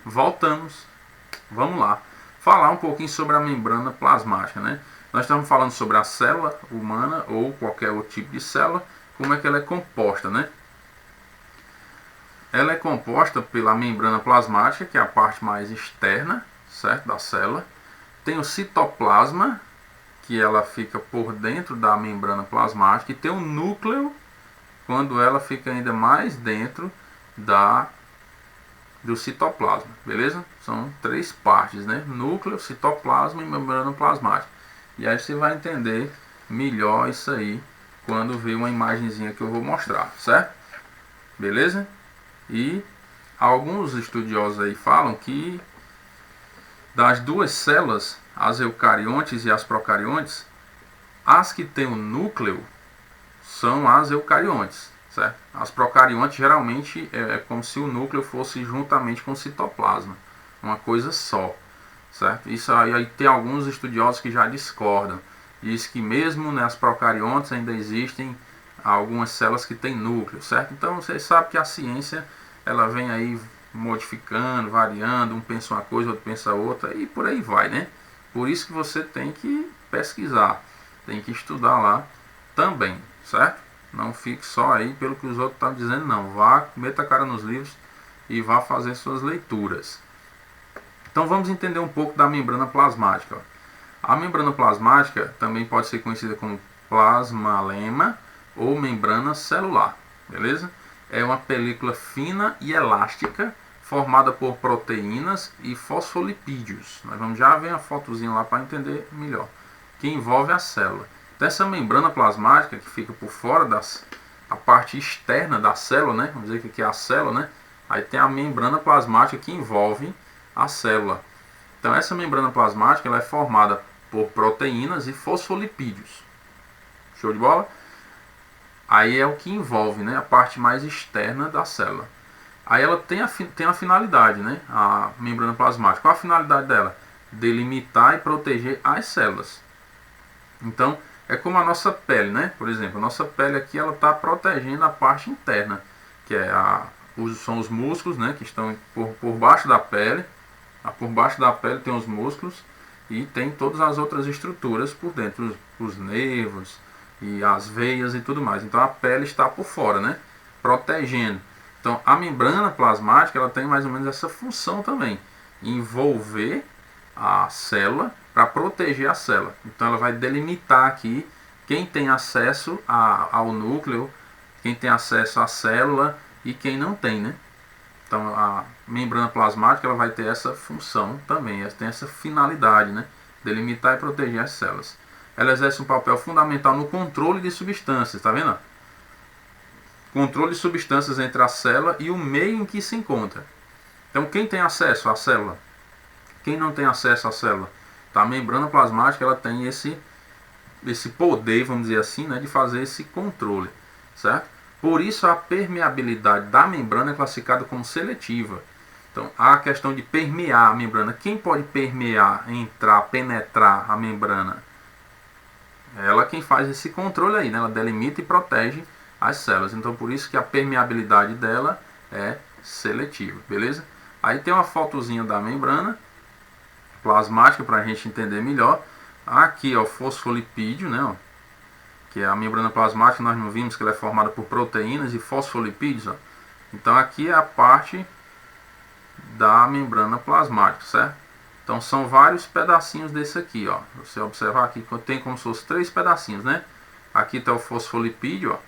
voltamos. Vamos lá. Falar um pouquinho sobre a membrana plasmática, né? Nós estamos falando sobre a célula humana ou qualquer outro tipo de célula, como é que ela é composta, né? Ela é composta pela membrana plasmática, que é a parte mais externa, certo, da célula. Tem o citoplasma, que ela fica por dentro da membrana plasmática, e tem o núcleo, quando ela fica ainda mais dentro do citoplasma, beleza? São três partes, né? Núcleo, citoplasma e membrana plasmática. E aí você vai entender melhor isso aí quando ver uma imagenzinha que eu vou mostrar, certo? Beleza? E alguns estudiosos aí falam que das duas células, as eucariontes e as procariontes, as que têm o núcleo são as eucariontes, certo? As procariontes geralmente é como se o núcleo fosse juntamente com o citoplasma, uma coisa só, certo? Isso aí tem alguns estudiosos que já discordam, diz que mesmo nas procariontes ainda existem algumas células que têm núcleo, certo? Então vocês sabem que a ciência ela vem aí modificando, variando, um pensa uma coisa, outro pensa outra e por aí vai, né? Por isso que você tem que pesquisar, tem que estudar lá também, certo? Não fique só aí pelo que os outros estão dizendo, não. Vá, meta a cara nos livros e vá fazer suas leituras. Então vamos entender um pouco da membrana plasmática. A membrana plasmática também pode ser conhecida como plasmalema ou membrana celular, beleza? É uma película fina e elástica formada por proteínas e fosfolipídios. Nós vamos já ver a fotozinha lá para entender melhor. Que envolve a célula. Então, essa membrana plasmática que fica por fora a parte externa da célula, né? Vamos dizer que aqui é a célula, né? Aí tem a membrana plasmática que envolve a célula. Então essa membrana plasmática ela é formada por proteínas e fosfolipídios. Show de bola? Aí é o que envolve, né, a parte mais externa da célula. Aí ela tem a finalidade, né, a membrana plasmática. Qual a finalidade dela? Delimitar e proteger as células. Então é como a nossa pele, né? Por exemplo, a nossa pele aqui ela está protegendo a parte interna, que é são os músculos, né, que estão por baixo da pele. Por baixo da pele tem os músculos e tem todas as outras estruturas por dentro, os nervos e as veias e tudo mais. Então a pele está por fora, né, protegendo. Então a membrana plasmática ela tem mais ou menos essa função também, envolver a célula para proteger a célula. Então ela vai delimitar aqui quem tem acesso ao núcleo, quem tem acesso à célula e quem não tem, né? Então a membrana plasmática ela vai ter essa função também, ela tem essa finalidade, né? Delimitar e proteger as células. Ela exerce um papel fundamental no controle de substâncias, tá vendo? Controle de substâncias entre a célula e o meio em que se encontra. Então quem tem acesso à célula? Quem não tem acesso à célula? Então, a membrana plasmática ela tem esse poder, vamos dizer assim, né, de fazer esse controle, certo? Por isso a permeabilidade da membrana é classificada como seletiva. Então há a questão de permear a membrana. Quem pode permear, entrar, penetrar a membrana? Ela quem faz esse controle aí, né? Ela delimita e protege as células. Então por isso que a permeabilidade dela é seletiva, beleza? Aí tem uma fotozinha da membrana plasmática para a gente entender melhor. Aqui é o fosfolipídio, né? Ó, que é a membrana plasmática, nós não vimos que ela é formada por proteínas e fosfolipídios. Ó. Então aqui é a parte da membrana plasmática, certo? Então são vários pedacinhos desse aqui, ó. Você observar aqui que tem como se fossem três pedacinhos, né? Aqui está o fosfolipídio, ó.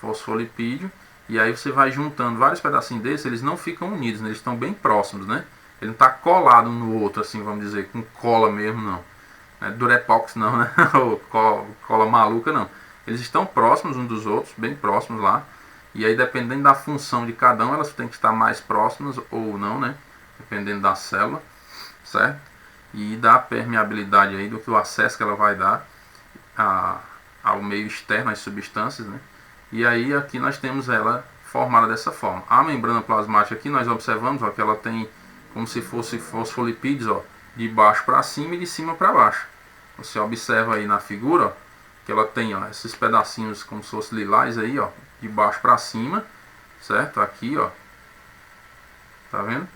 Fosfolipídio. E aí você vai juntando vários pedacinhos desses, eles não ficam unidos, né? Eles estão bem próximos, né? Ele não está colado um no outro, assim, vamos dizer, com cola mesmo, não. Durepox não, né? cola maluca não. Eles estão próximos uns dos outros, bem próximos lá. E aí dependendo da função de cada um, elas têm que estar mais próximas ou não, né? Dependendo da célula, certo? E da permeabilidade aí, do que o acesso que ela vai dar ao meio externo, às substâncias, né? E aí aqui nós temos ela formada dessa forma. A membrana plasmática aqui nós observamos, ó, que ela tem como se fosse fosfolipídios, ó, de baixo para cima e de cima para baixo. Você observa aí na figura, ó, que ela tem, ó, esses pedacinhos como se fossem lilás aí, ó, de baixo para cima, certo? Aqui, ó, tá vendo?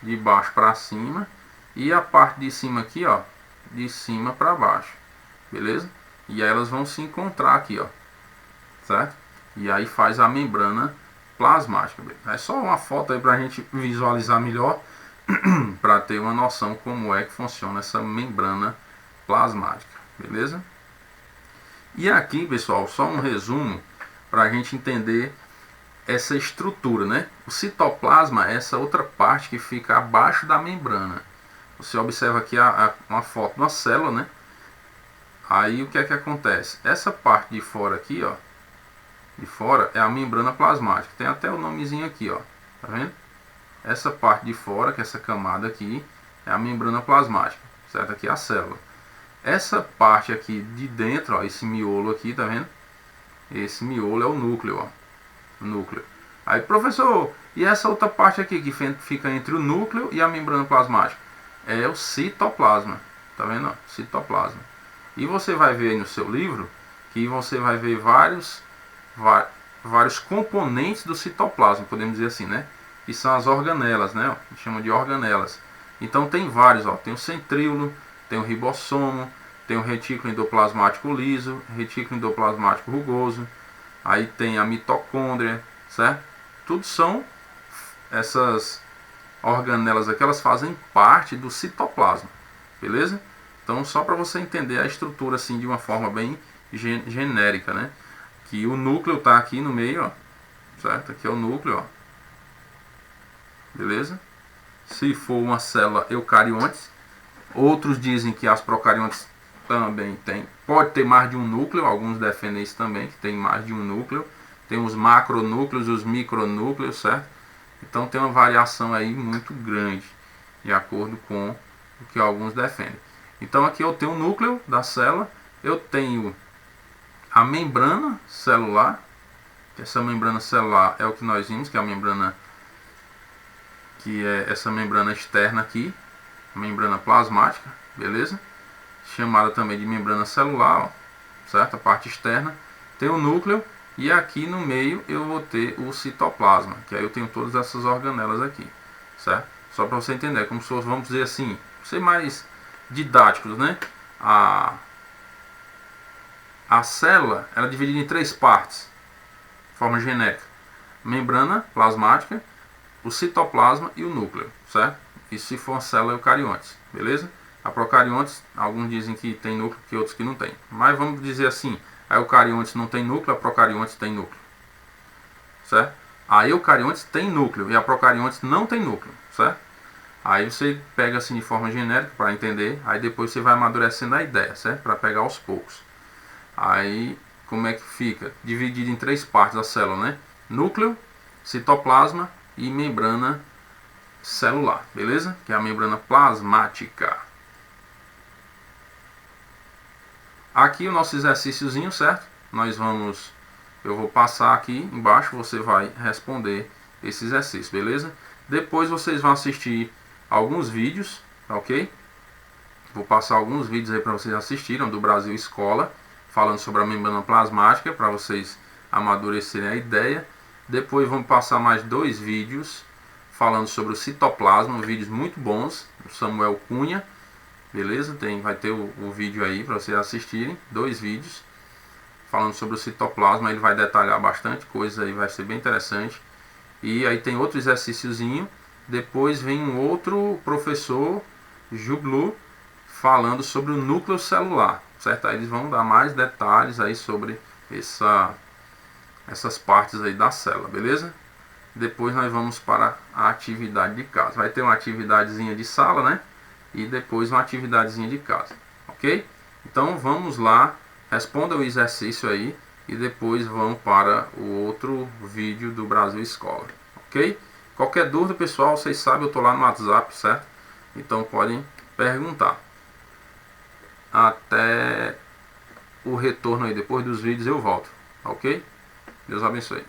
de baixo para cima, e a parte de cima aqui, ó, de cima para baixo, beleza? E aí elas vão se encontrar aqui, ó, certo? E aí faz a membrana plasmática. É só uma foto aí para a gente visualizar melhor, para ter uma noção como é que funciona essa membrana plasmática, beleza? E aqui, pessoal, só um resumo para a gente entender essa estrutura, né? O citoplasma é essa outra parte que fica abaixo da membrana. Você observa aqui uma foto de uma célula, né? Aí o que é que acontece? Essa parte de fora aqui, ó, de fora é a membrana plasmática. Tem até o nomezinho aqui, ó. Tá vendo? Essa parte de fora, que é essa camada aqui, é a membrana plasmática, certo? Aqui é a célula. Essa parte aqui de dentro, ó, esse miolo aqui, tá vendo? Esse miolo é o núcleo, ó. O núcleo. Aí, professor, e essa outra parte aqui que fica entre o núcleo e a membrana plasmática? É o citoplasma. Tá vendo? Ó? Citoplasma. E você vai ver aí no seu livro que você vai ver vários componentes do citoplasma, podemos dizer assim, né? Que são as organelas, né? Chama de organelas. Então tem vários, ó. Tem o centríolo, tem o ribossomo, tem o retículo endoplasmático liso, retículo endoplasmático rugoso, aí tem a mitocôndria, certo? Tudo são essas organelas aqui, elas fazem parte do citoplasma, beleza? Então só para você entender a estrutura assim de uma forma bem genérica, né? Que o núcleo está aqui no meio, ó, certo? Aqui é o núcleo, ó, beleza? Se for uma célula eucariontes, outros dizem que as procariontes também tem. Pode ter mais de um núcleo, alguns defendem isso também, que tem mais de um núcleo. Tem os macronúcleos, os micronúcleos, certo? Então tem uma variação aí muito grande, de acordo com o que alguns defendem. Então aqui eu tenho o núcleo da célula, eu tenho a membrana celular, que essa membrana celular é o que nós vimos, que é a membrana, que é essa membrana externa aqui, a membrana plasmática, beleza? Chamada também de membrana celular, ó, certo? A parte externa. Tem o núcleo e aqui no meio eu vou ter o citoplasma, que aí eu tenho todas essas organelas aqui, certo? Só para você entender, como se fosse, vamos dizer assim, ser mais didáticos, né? A célula, ela é dividida em três partes, de forma genérica: membrana plasmática, o citoplasma e o núcleo, certo? Isso se for uma célula eucariontes, beleza? A procariontes, alguns dizem que tem núcleo, que outros que não tem. Mas vamos dizer assim, a eucariontes não tem núcleo, a procariontes tem núcleo, certo? A eucariontes tem núcleo e a procariontes não tem núcleo, certo? Aí você pega assim de forma genérica para entender, aí depois você vai amadurecendo a ideia, certo? Para pegar aos poucos. Aí, como é que fica? Dividido em três partes a célula, né? Núcleo, citoplasma e membrana celular, beleza? Que é a membrana plasmática. Aqui o nosso exercíciozinho, certo? Eu vou passar aqui embaixo, você vai responder esse exercício, beleza? Depois vocês vão assistir alguns vídeos, ok? Vou passar alguns vídeos aí para vocês assistirem do Brasil Escola, falando sobre a membrana plasmática, para vocês amadurecerem a ideia. Depois vamos passar mais 2 vídeos falando sobre o citoplasma, vídeos muito bons, do Samuel Cunha, beleza? Vai ter o vídeo aí para vocês assistirem, 2 vídeos falando sobre o citoplasma, ele vai detalhar bastante coisa aí, vai ser bem interessante. E aí tem outro exercíciozinho, depois vem um outro professor, Juglu, falando sobre o núcleo celular, certo? Aí eles vão dar mais detalhes aí sobre essas partes aí da célula, beleza? Depois nós vamos para a atividade de casa. Vai ter uma atividadezinha de sala, né? E depois uma atividadezinha de casa, ok? Então vamos lá, responda o exercício aí e depois vamos para o outro vídeo do Brasil Escola, ok? Qualquer dúvida, pessoal, vocês sabem, eu estou lá no WhatsApp, certo? Então podem perguntar. Até o retorno aí, depois dos vídeos eu volto, ok? Deus abençoe.